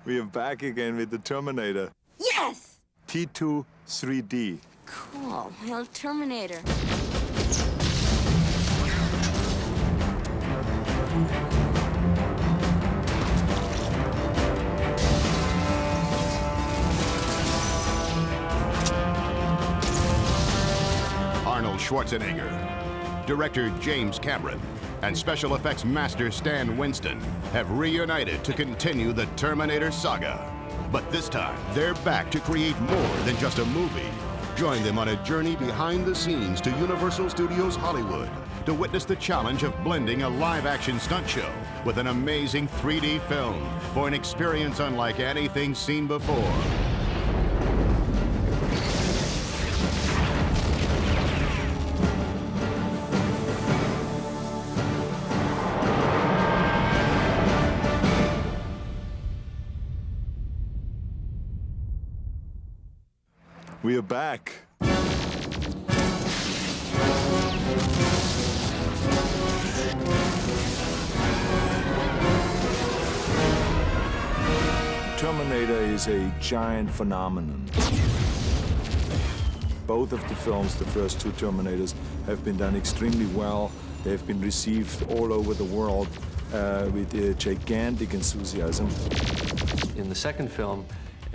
We are back again with the Terminator. Yes! T2 3D. Cool. El Terminator. Arnold Schwarzenegger, director James Cameron, and special effects master Stan Winston have reunited to continue the Terminator saga. But this time, they're back to create more than just a movie. Join them on a journey behind the scenes to Universal Studios Hollywood to witness the challenge of blending a live-action stunt show with an amazing 3D film for an experience unlike anything seen before. We are back. Terminator is a giant phenomenon. Both of the films, the first two Terminators, have been done extremely well. They have been received all over the world with gigantic enthusiasm. In the second film,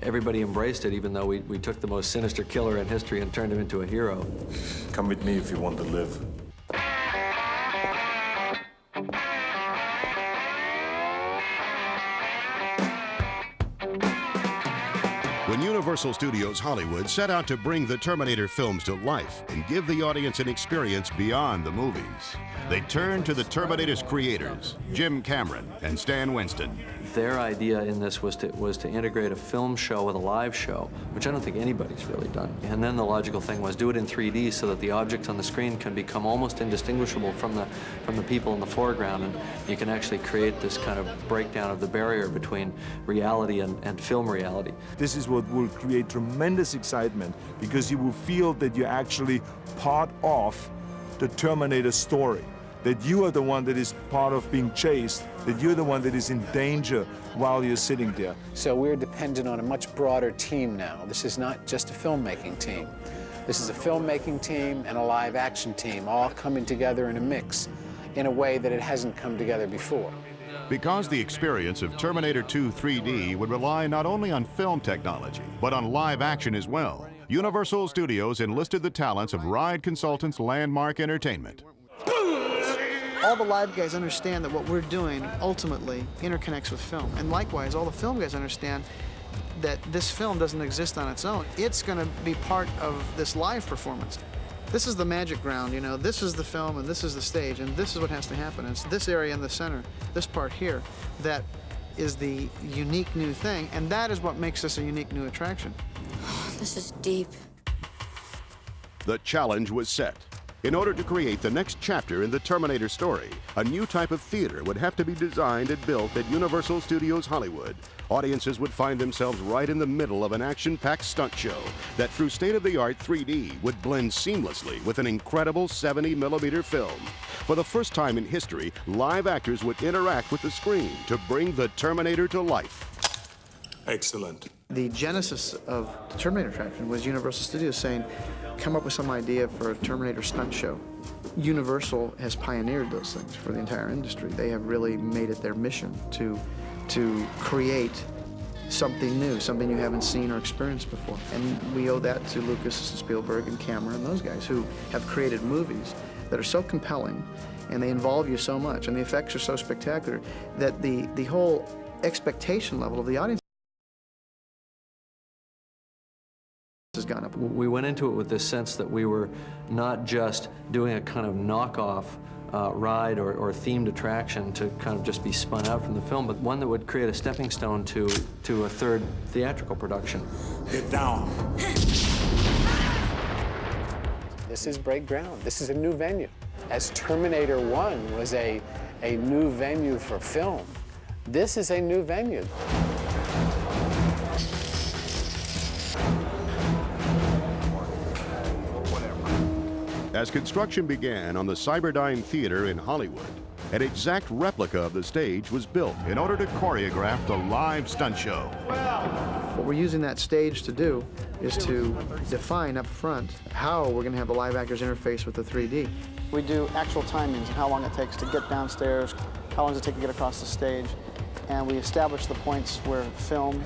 everybody embraced it, even though we took the most sinister killer in history and turned him into a hero. Come with me if you want to live. When Universal Studios Hollywood set out to bring the Terminator films to life and give the audience an experience beyond the movies, they turned to the Terminator's creators, Jim Cameron and Stan Winston. Their idea in this was to integrate a film show with a live show, which I don't think anybody's really done. And then the logical thing was do it in 3D so that the objects on the screen can become almost indistinguishable from the people in the foreground, and you can actually create this kind of breakdown of the barrier between reality and film reality. This is what will create tremendous excitement, because you will feel that you're actually part of the Terminator story. That you are the one that is part of being chased, that you're the one that is in danger while you're sitting there. So we're dependent on a much broader team now. This is not just a filmmaking team. This is a filmmaking team and a live action team, all coming together in a mix in a way that it hasn't come together before. Because the experience of Terminator 2 3D would rely not only on film technology, but on live action as well, Universal Studios enlisted the talents of ride consultants Landmark Entertainment. All the live guys understand that what we're doing ultimately interconnects with film. And likewise, all the film guys understand that this film doesn't exist on its own. It's going to be part of this live performance. This is the magic ground, you know. This is the film and this is the stage, and this is what has to happen. It's this area in the center, this part here, that is the unique new thing, and that is what makes this a unique new attraction. This is deep. The challenge was set. In order to create the next chapter in the Terminator story, a new type of theater would have to be designed and built at Universal Studios Hollywood. Audiences would find themselves right in the middle of an action-packed stunt show that, through state-of-the-art 3D, would blend seamlessly with an incredible 70mm film. For the first time in history, live actors would interact with the screen to bring the Terminator to life. Excellent. The genesis of the Terminator attraction was Universal Studios saying, come up with some idea for a Terminator stunt show. Universal has pioneered those things for the entire industry. They have really made it their mission to create something new, something you haven't seen or experienced before. And we owe that to Lucas and Spielberg and Cameron and those guys who have created movies that are so compelling and they involve you so much and the effects are so spectacular that the whole expectation level of the audience has gone up. We went into it with this sense that we were not just doing a kind of knockoff ride or themed attraction to kind of just be spun out from the film, but one that would create a stepping stone to a third theatrical production. Get down. This is break ground. This is a new venue. As Terminator 1 was a new venue for film, this is a new venue. As construction began on the Cyberdyne Theater in Hollywood, An exact replica of the stage was built in order to choreograph the live stunt show. What we're using that stage to do is to define up front how we're going to have the live actors interface with the 3D. We do actual timings, how long it takes to get downstairs, how long does it take to get across the stage, and we establish the points where film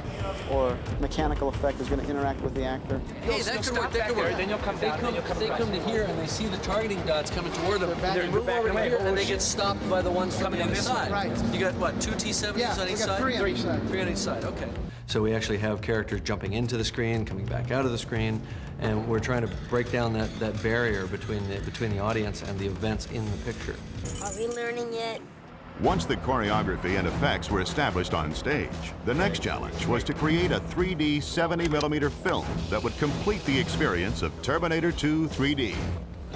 or mechanical effect is going to interact with the actor. Hey, that could work, that could work. Then you'll come down, they come to here and they see the targeting dots coming toward them. They move over to here and they get stopped by the ones coming on this side. Right. You got, what, 2 T-70s on each side? Three on each side. 3 on each side, okay. So we actually have characters jumping into the screen, coming back out of the screen, and we're trying to break down that barrier between the audience and the events in the picture. Are we learning yet? Once the choreography and effects were established on stage, the next challenge was to create a 3D 70mm film that would complete the experience of Terminator 2 3D.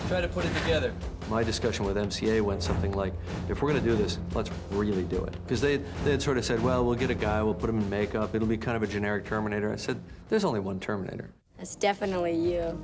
Try to put it together. My discussion with MCA went something like, if we're going to do this, let's really do it. Because they had sort of said, well, we'll get a guy, we'll put him in makeup, it'll be kind of a generic Terminator. I said, there's only one Terminator. That's definitely you.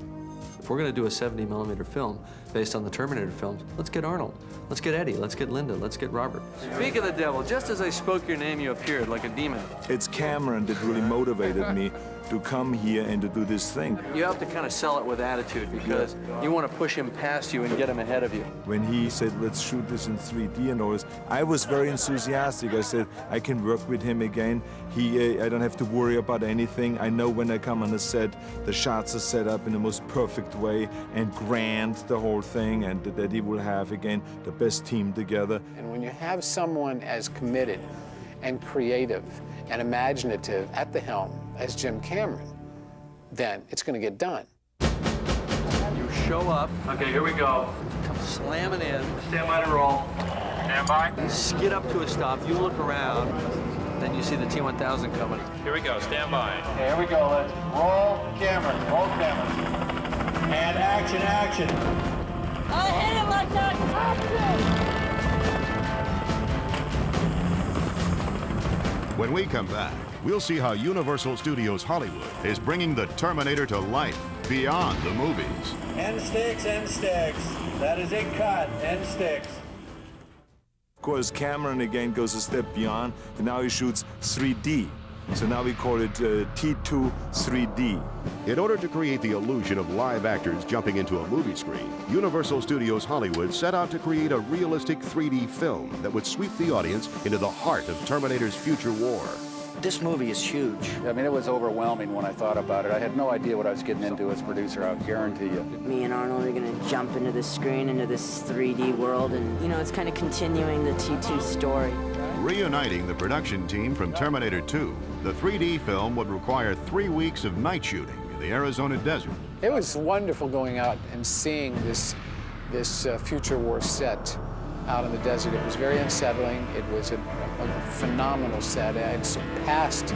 If we're going to do a 70mm film based on the Terminator films, let's get Arnold, let's get Eddie, let's get Linda, let's get Robert. Speak of the devil, just as I spoke your name, you appeared like a demon. It's Cameron that really motivated me to come here and to do this thing. You have to kind of sell it with attitude because you want to push him past you and get him ahead of you. When he said, let's shoot this in 3D and all this, I was very enthusiastic. I said, I can work with him again. I don't have to worry about anything. I know when I come on the set, the shots are set up in the most perfect way and grand, the whole thing, and that he will have, again, the best team together. And when you have someone as committed and creative and imaginative at the helm as Jim Cameron, then it's going to get done. You show up. Okay, here we go. Come slamming in. Stand by to roll. Stand by. Skid up to a stop. You look around. Then you see the T-1000 coming. Here we go, stand by. Here we go, let's roll camera, and action. I hit him like that. When we come back, we'll see how Universal Studios Hollywood is bringing the Terminator to life beyond the movies. End sticks. That is it, cut, end sticks. Of course, Cameron again goes a step beyond, and now he shoots 3D. So now we call it T2 3D. In order to create the illusion of live actors jumping into a movie screen, Universal Studios Hollywood set out to create a realistic 3D film that would sweep the audience into the heart of Terminator's future war. This movie is huge. I mean, it was overwhelming when I thought about it. I had no idea what I was getting into as producer, I'll guarantee you. Me and Arnold are going to jump into the screen, into this 3D world, and, you know, it's kind of continuing the T2 story. Reuniting the production team from Terminator 2, the 3D film would require 3 weeks of night shooting in the Arizona desert. It was wonderful going out and seeing this future war set out in the desert. It was very unsettling. It was a phenomenal set. It had surpassed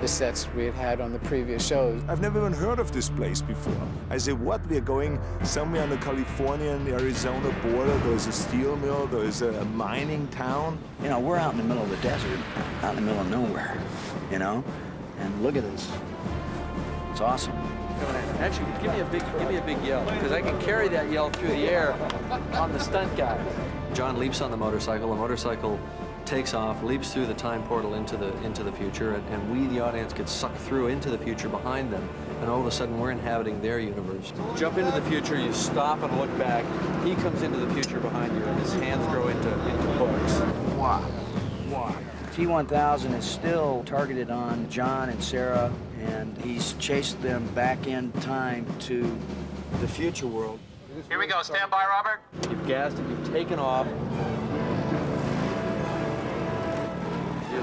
the sets we had had on the previous shows. I've never even heard of this place before. I said, what? We're going somewhere on the California and Arizona border. There's a steel mill. There's a mining town. You know, we're out in the middle of the desert, out in the middle of nowhere, you know? And look at this. It's awesome. Actually, give me a big yell, because I can carry that yell through the air on the stunt guy. John leaps on the motorcycle takes off, leaps through the time portal into the future, and we, the audience, get sucked through into the future behind them, and all of a sudden we're inhabiting their universe. Jump into the future, you stop and look back, he comes into the future behind you, and his hands grow into hooks. Wow. T-1000 is still targeted on John and Sarah, and he's chased them back in time to the future world. Here we go, stand by, Robert. You've gassed it, you've taken off.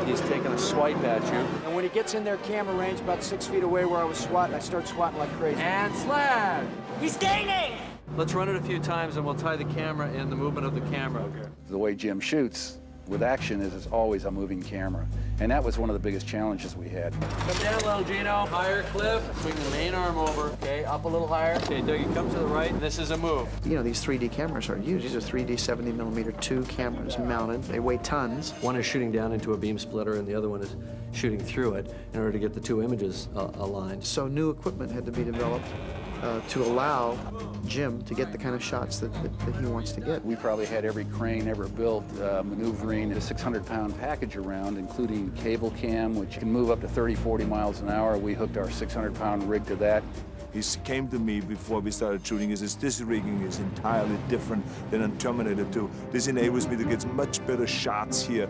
He's taking a swipe at you. And when he gets in their camera range, about 6 feet away where I was swatting, I start swatting like crazy. And slag! He's gaining! Let's run it a few times and we'll tie the camera in the movement of the camera. Okay. The way Jim shoots with action is it's always a moving camera. And that was one of the biggest challenges we had. Come down a little, Gino. Higher cliff. Swing the main arm over. Okay, up a little higher. Okay, Dougie, come to the right. This is a move. You know, these 3D cameras are huge. These are 3D 70mm 2 cameras mounted. They weigh tons. One is shooting down into a beam splitter and the other one is shooting through it in order to get the two images aligned. So new equipment had to be developed to allow Jim to get the kind of shots that he wants to get. We probably had every crane ever built maneuvering a 600-pound package around, including cable cam, which can move up to 30, 40 miles an hour. We hooked our 600-pound rig to that. He came to me before we started shooting. He says, this rigging is entirely different than on Terminator 2. This enables me to get much better shots here.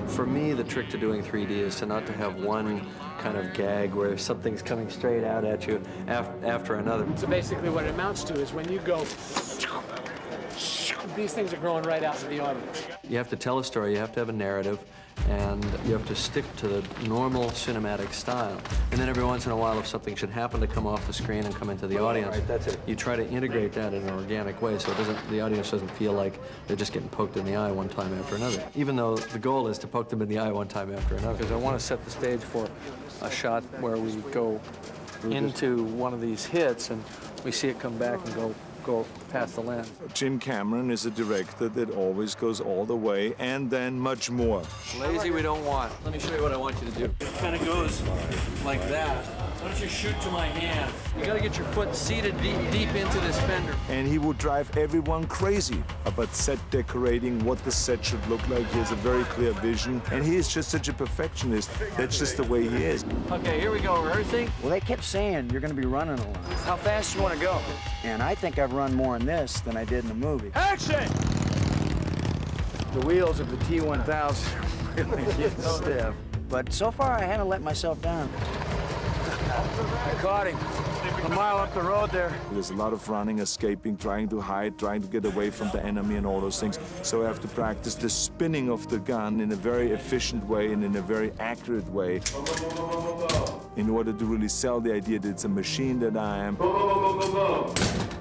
For me, the trick to doing 3D is to not to have one kind of gag where something's coming straight out at you after another. So basically what it amounts to is when you go, these things are growing right out to the audience. You have to tell a story, you have to have a narrative, and you have to stick to the normal cinematic style. And then every once in a while, if something should happen to come off the screen and come into the audience, Right, that's it. you try to integrate that in an organic way so the audience doesn't feel like they're just getting poked in the eye one time after another. Even though the goal is to poke them in the eye one time after another. Because I want to set the stage for a shot where we go into one of these hits and we see it come back and go past the lens. Jim Cameron is a director that always goes all the way and then much more. Lazy we don't want. Let me show you what I want you to do. It kind of goes like that. Why don't you shoot to my hand? You got to get your foot seated deep into this fender. And he would drive everyone crazy about set decorating, what the set should look like. He has a very clear vision, and he is just such a perfectionist. That's just the way he is. Okay, here we go. Rehearsing. Well, they kept saying you're going to be running a lot. How fast you want to go? And I think I've run more in this than I did in the movie. Action! The wheels of the T-1000 really get stiff. But so far, I haven't let myself down. I caught him. A mile up the road there. There's a lot of running, escaping, trying to hide, trying to get away from the enemy and all those things. So I have to practice the spinning of the gun in a very efficient way and in a very accurate way in order to really sell the idea that it's a machine that I am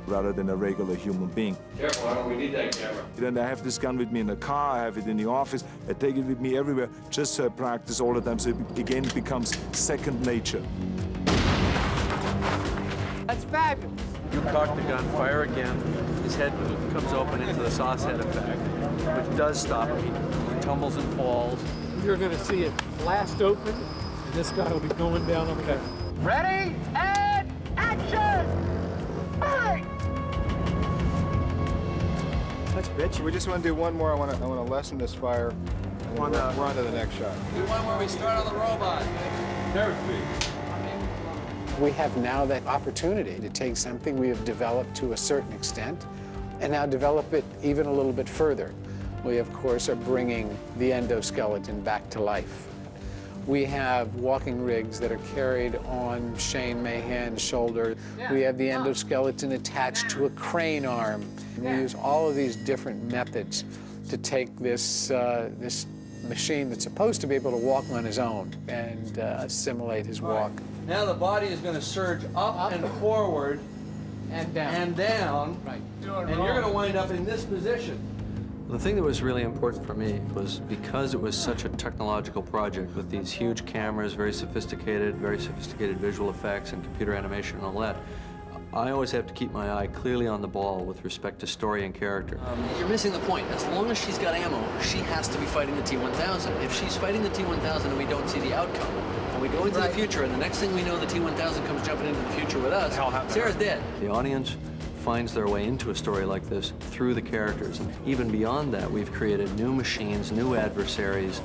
rather than a regular human being. Careful, I don't need that camera. Then I have this gun with me in the car, I have it in the office, I take it with me everywhere just so I practice all the time so it again becomes second nature. That's fabulous. You cock the gun, fire again. His head comes open into the sauce head effect, which does stop him. He tumbles and falls. You're going to see it blast open, and this guy will be going down okay. Ready, and action! Bang! Let's bitch. We just want to do one more. I want to lessen this fire. And we're on to the next shot. Do one where we start on the robot. We have now that opportunity to take something we have developed to a certain extent and now develop it even a little bit further. We, of course, are bringing the endoskeleton back to life. We have walking rigs that are carried on Shane Mahan's shoulder. We have the endoskeleton attached to a crane arm. We use all of these different methods to take this machine that's supposed to be able to walk on his own and assimilate his walk. Now the body is going to surge up and forward And down. and down, Right. and you're going to wind up in this position. The thing that was really important for me was because it was such a technological project with these huge cameras, very sophisticated visual effects and computer animation and all that, I always have to keep my eye clearly on the ball with respect to story and character. You're missing the point. As long as she's got ammo, she has to be fighting the T-1000. If she's fighting the T-1000 and we don't see the outcome, and we go into the future, and the next thing we know, the T-1000 comes jumping into the future with us, Sarah's dead. The audience finds their way into a story like this through the characters. And even beyond that, we've created new machines, new adversaries,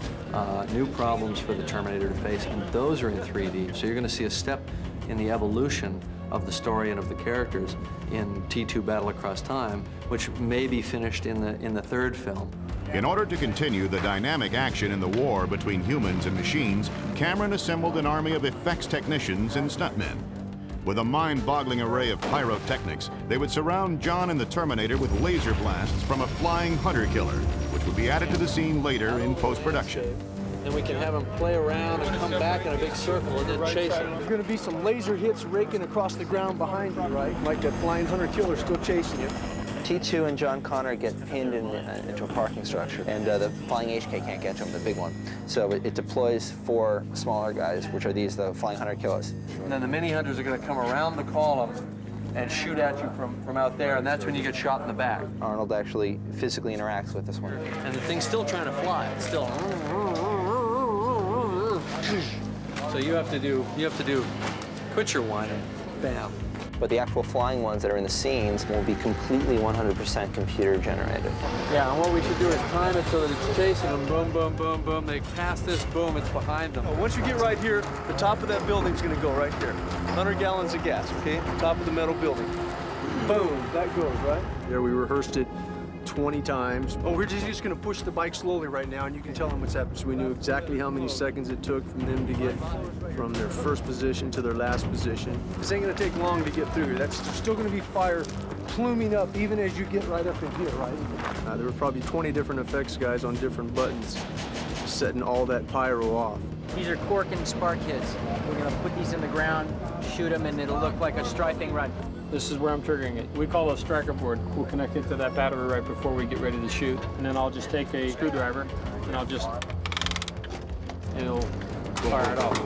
new problems for the Terminator to face, and those are in 3D. So you're going to see a step in the evolution of the story and of the characters in T2 Battle Across Time, which may be finished in the third film. In order to continue the dynamic action in the war between humans and machines, Cameron assembled an army of effects technicians and stuntmen. With a mind-boggling array of pyrotechnics, they would surround John and the Terminator with laser blasts from a flying hunter-killer, which would be added to the scene later in post-production. Then we can have them play around and come back in a big circle and then chase them. There's going to be some laser hits raking across the ground behind you, right? Like that flying hunter-killer still chasing you. T2 and John Connor get pinned into a parking structure, and the flying HK can't get to them, the big one. So it deploys 4 smaller guys, which are the flying hunter killers. And then the mini hunters are going to come around the column and shoot at you from out there, and that's when you get shot in the back. Arnold actually physically interacts with this one. And the thing's still trying to fly. It's still. So you have to do quit your whining, bam. but the actual flying ones that are in the scenes will be completely 100% computer generated. Yeah, and what we should do is time it so that it's chasing them. Boom, boom, boom, boom. They pass this, boom, it's behind them. Once you get right here, the top of that building's gonna go right there. 100 gallons of gas, okay? Top of the metal building. Boom, that goes, right? There, we rehearsed it 20 times. Oh, we're just gonna push the bike slowly right now, and you can tell them what's happening. So we knew exactly how many seconds it took from them to get from their first position to their last position. This ain't gonna take long to get through here. That's still gonna be fire pluming up even as you get right up in here, right? There were probably 20 different effects guys on different buttons setting all that pyro off. These are cork and spark hits. We're gonna put these in the ground, shoot them, and it'll look like a strafing run. This is where I'm triggering it. We call it a striker board. We'll connect it to that battery right before we get ready to shoot. And then I'll just take a screwdriver and it'll fire it off.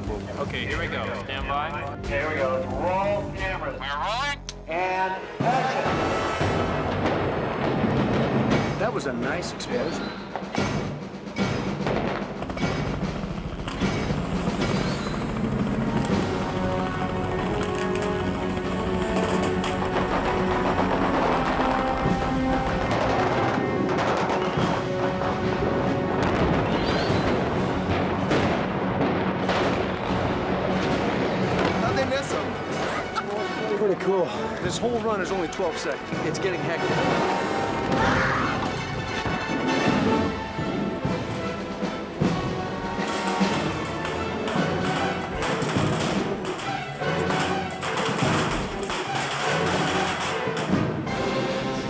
Okay, here we go. Stand by. Okay, here we go. Let's roll cameras. We're rolling. And action. That was a nice explosion. Pretty cool. This whole run is only 12 seconds. It's getting hectic.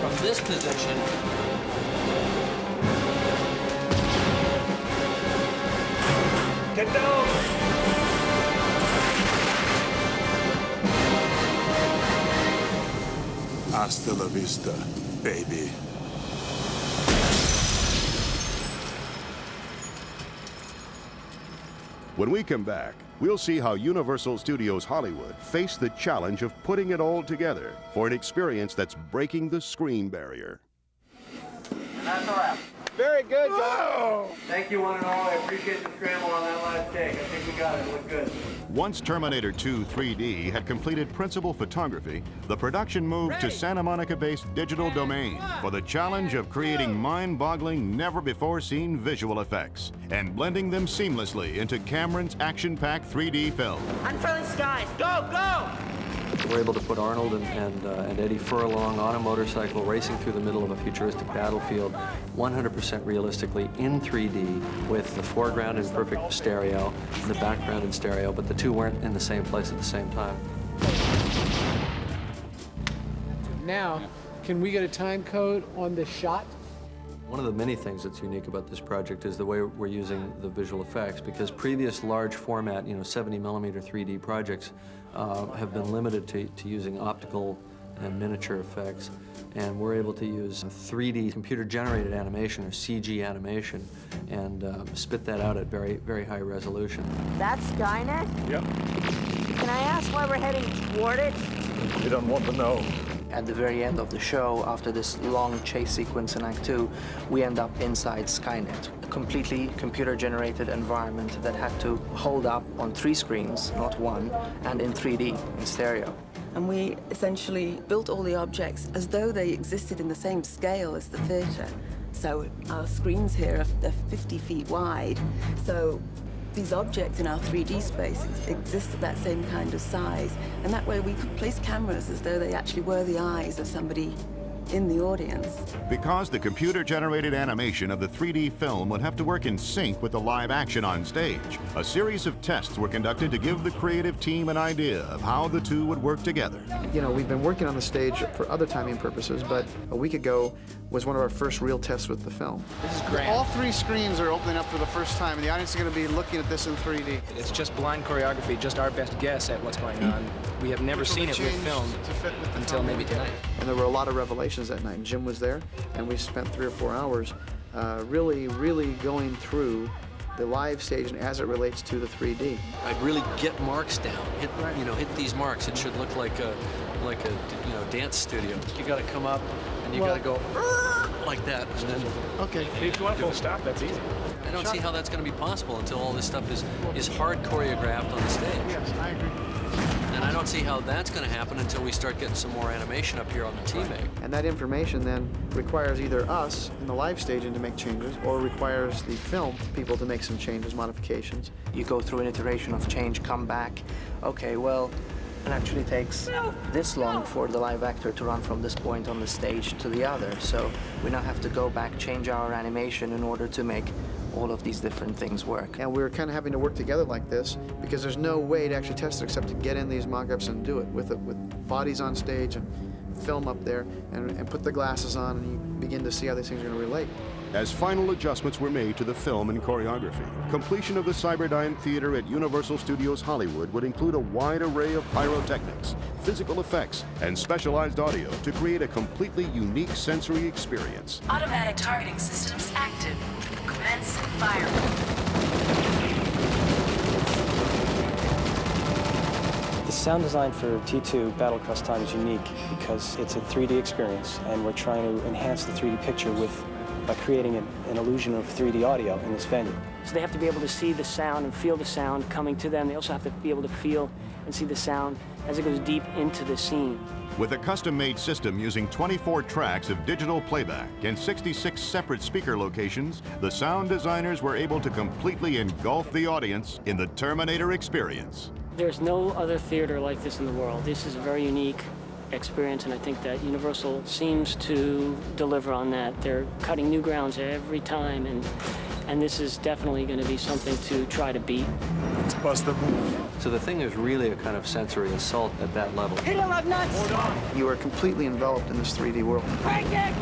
From this position, Get down. Hasta la vista, baby. When we come back, we'll see how Universal Studios Hollywood faced the challenge of putting it all together for an experience that's breaking the screen barrier. And that's a wrap. Very good, guys. Thank you, one and all. I appreciate the scramble on that last take. I think we got it. It looked good. Once Terminator 2 3D had completed principal photography, the production moved to Santa Monica-based Digital Domain for the challenge of creating mind-boggling, never-before-seen visual effects and blending them seamlessly into Cameron's action-packed 3D film. Unfriendly skies, go, go! We're able to put Arnold and Eddie Furlong on a motorcycle racing through the middle of a futuristic battlefield 100% realistically in 3D with the foreground in perfect stereo and the background in stereo, but the two weren't in the same place at the same time. Now, can we get a time code on this shot? One of the many things that's unique about this project is the way we're using the visual effects, because previous large format, 70mm 3D projects have been limited to using optical and miniature effects, and we're able to use 3D computer-generated animation, or CG animation, and spit that out at very, very high resolution. That's Skynet? Yep. Can I ask why we're heading toward it? You don't want to know. At the very end of the show, after this long chase sequence in Act 2, we end up inside Skynet, a completely computer-generated environment that had to hold up on 3 screens, not one, and in 3D, in stereo. And we essentially built all the objects as though they existed in the same scale as the theater. So our screens here are 50 feet wide. So these objects in our 3D space exist at that same kind of size. And that way we could place cameras as though they actually were the eyes of somebody in the audience. Because the computer-generated animation of the 3D film would have to work in sync with the live action on stage, a series of tests were conducted to give the creative team an idea of how the two would work together. We've been working on the stage for other timing purposes, but a week ago was one of our first real tests with the film. This is great. All 3 screens are opening up for the first time, and the audience is going to be looking at this in 3D. It's just blind choreography, just our best guess at what's going on. We have never seen it with film until maybe tonight. And there were a lot of revelations that night. Jim was there, and we spent 3 or 4 hours really going through the live stage and as it relates to the 3D. I'd really get marks down, hit these marks. It should look like a dance studio. You got to come up and you got to go like that. And then, okay, if you want full stop, that's easy. I don't see how that's going to be possible until all this stuff is hard choreographed on the stage. Yes, I agree. And I don't see how that's going to happen until we start getting some more animation up here on the T-Make. And that information then requires either us in the live staging to make changes or requires the film people to make some changes, modifications. You go through an iteration of change, come back. Okay, well, it actually takes this long for the live actor to run from this point on the stage to the other. So we now have to go back, change our animation in order to make all of these different things work. And we're kind of having to work together like this because there's no way to actually test it except to get in these mock-ups and do it with bodies on stage and film up there and put the glasses on, and you begin to see how these things are going to relate. As final adjustments were made to the film and choreography, completion of the Cyberdyne Theater at Universal Studios Hollywood would include a wide array of pyrotechnics, physical effects, and specialized audio to create a completely unique sensory experience. Automatic targeting systems active. Commence fire. The sound design for T2 Battle Across Time is unique because it's a 3D experience, and we're trying to enhance the 3D picture by creating an illusion of 3D audio in this venue. So they have to be able to see the sound and feel the sound coming to them. They also have to be able to feel and see the sound as it goes deep into the scene. With a custom-made system using 24 tracks of digital playback and 66 separate speaker locations, the sound designers were able to completely engulf the audience in the Terminator experience. There's no other theater like this in the world. This is a very unique experience, and I think that Universal seems to deliver on that. They're cutting new grounds every time, and this is definitely going to be something to try to beat. Let's bust the move. So the thing is really a kind of sensory assault at that level. Hit him up nuts! You are completely enveloped in this 3D world. Break it!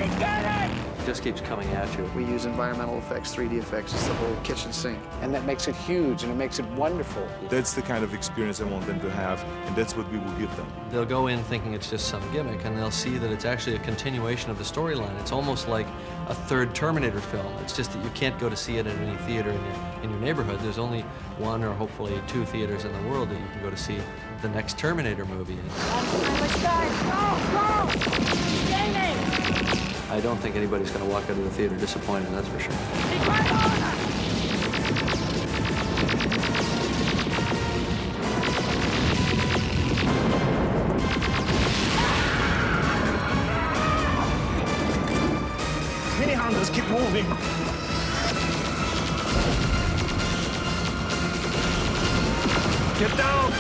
He's got it! It just keeps coming at you. We use environmental effects, 3D effects. It's the whole kitchen sink. And that makes it huge, and it makes it wonderful. That's the kind of experience I want them to have, and that's what we will give them. They'll go in thinking it's just some gimmick, and they'll see that it's actually a continuation of the storyline. It's almost like a third Terminator film. It's just that you can't go to see it in any theater in your neighborhood. There's only one or hopefully 2 theaters in the world that you can go to see the next Terminator movie in. Let's go! Gaming! I don't think anybody's going to walk out of the theater disappointed, that's for sure. Mini Hondas, keep moving. Get down!